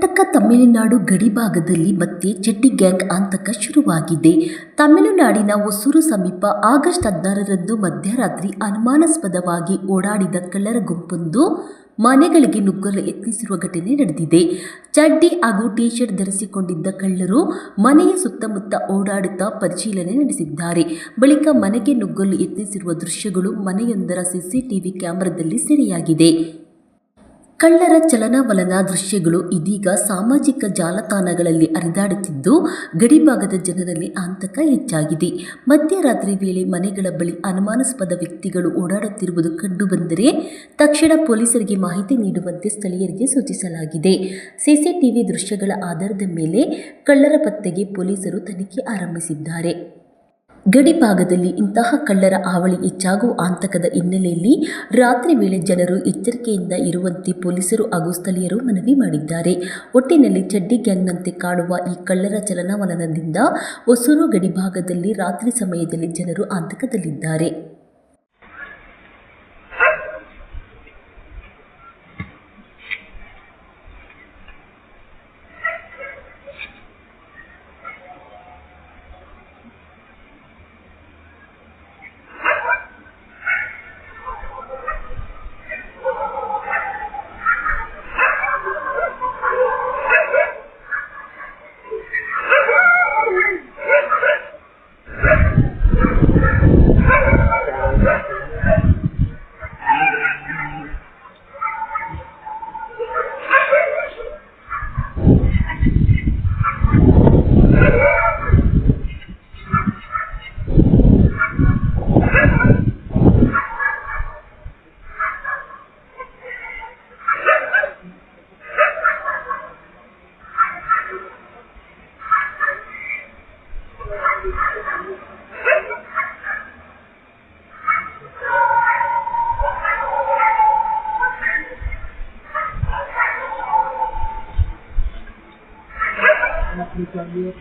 ಕರ್ನಾಟಕ ತಮಿಳುನಾಡು ಗಡಿಭಾಗದಲ್ಲಿ ಮತ್ತೆ ಚಡ್ಡಿ ಗ್ಯಾಂಗ್ ಆತಂಕ ಶುರುವಾಗಿದೆ. ತಮಿಳುನಾಡಿನ ಹೊಸೂರು ಸಮೀಪ ಆಗಸ್ಟ್ 16ರಂದು ಮಧ್ಯರಾತ್ರಿ ಅನುಮಾನಾಸ್ಪದವಾಗಿ ಓಡಾಡಿದ ಕಳ್ಳರ ಗುಂಪೊಂದು ಮನೆಗಳಿಗೆ ನುಗ್ಗಲು ಯತ್ನಿಸಿರುವ ಘಟನೆ ನಡೆದಿದೆ. ಚಡ್ಡಿ ಹಾಗೂ ಟಿ ಶರ್ಟ್ ಧರಿಸಿಕೊಂಡಿದ್ದ ಕಳ್ಳರು ಮನೆಯ ಸುತ್ತಮುತ್ತ ಓಡಾಡುತ್ತಾ ಪರಿಶೀಲನೆ ನಡೆಸಿದ್ದಾರೆ. ಬಳಿಕ ಮನೆಗೆ ನುಗ್ಗಲು ಯತ್ನಿಸಿರುವ ದೃಶ್ಯಗಳು ಮನೆಯೊಂದರ ಸಿಸಿಟಿವಿ ಕ್ಯಾಮೆರಾದಲ್ಲಿ ಸೆರೆಯಾಗಿದೆ. ಕಳ್ಳರ ಚಲನವಲನ ದೃಶ್ಯಗಳು ಇದೀಗ ಸಾಮಾಜಿಕ ಜಾಲತಾಣಗಳಲ್ಲಿ ಹರಿದಾಡುತ್ತಿದ್ದು, ಗಡಿಭಾಗದ ಜನರಲ್ಲಿ ಆತಂಕ ಹೆಚ್ಚಾಗಿದೆ. ಮಧ್ಯರಾತ್ರಿ ವೇಳೆ ಮನೆಗಳ ಬಳಿ ಅನುಮಾನಾಸ್ಪದ ವ್ಯಕ್ತಿಗಳು ಓಡಾಡುತ್ತಿರುವುದು ಕಂಡುಬಂದರೆ ತಕ್ಷಣ ಪೊಲೀಸರಿಗೆ ಮಾಹಿತಿ ನೀಡುವಂತೆ ಸ್ಥಳೀಯರಿಗೆ ಸೂಚಿಸಲಾಗಿದೆ. ಸಿಸಿಟಿವಿ ದೃಶ್ಯಗಳ ಆಧಾರದ ಮೇಲೆ ಕಳ್ಳರ ಪತ್ತೆಗೆ ಪೊಲೀಸರು ತನಿಖೆ ಆರಂಭಿಸಿದ್ದಾರೆ. ಗಡಿಭಾಗದಲ್ಲಿ ಇಂತಹ ಕಳ್ಳರ ಹಾವಳಿ ಹೆಚ್ಚಾಗುವ ಆತಂಕದ ಹಿನ್ನೆಲೆಯಲ್ಲಿ ರಾತ್ರಿ ವೇಳೆ ಜನರು ಎಚ್ಚರಿಕೆಯಿಂದ ಇರುವಂತೆ ಪೊಲೀಸರು ಹಾಗೂ ಸ್ಥಳೀಯರು ಮನವಿ ಮಾಡಿದ್ದಾರೆ. ಒಟ್ಟಿನಲ್ಲಿ ಚಡ್ಡಿ ಗ್ಯಾಂಗ್ನಂತೆ ಕಾಣುವ ಈ ಕಳ್ಳರ ಚಲನವಲನದಿಂದ ಹೊಸೂರು ಗಡಿಭಾಗದಲ್ಲಿ ರಾತ್ರಿ ಸಮಯದಲ್ಲಿ ಜನರು ಆತಂಕದಲ್ಲಿದ್ದಾರೆ. Aplicable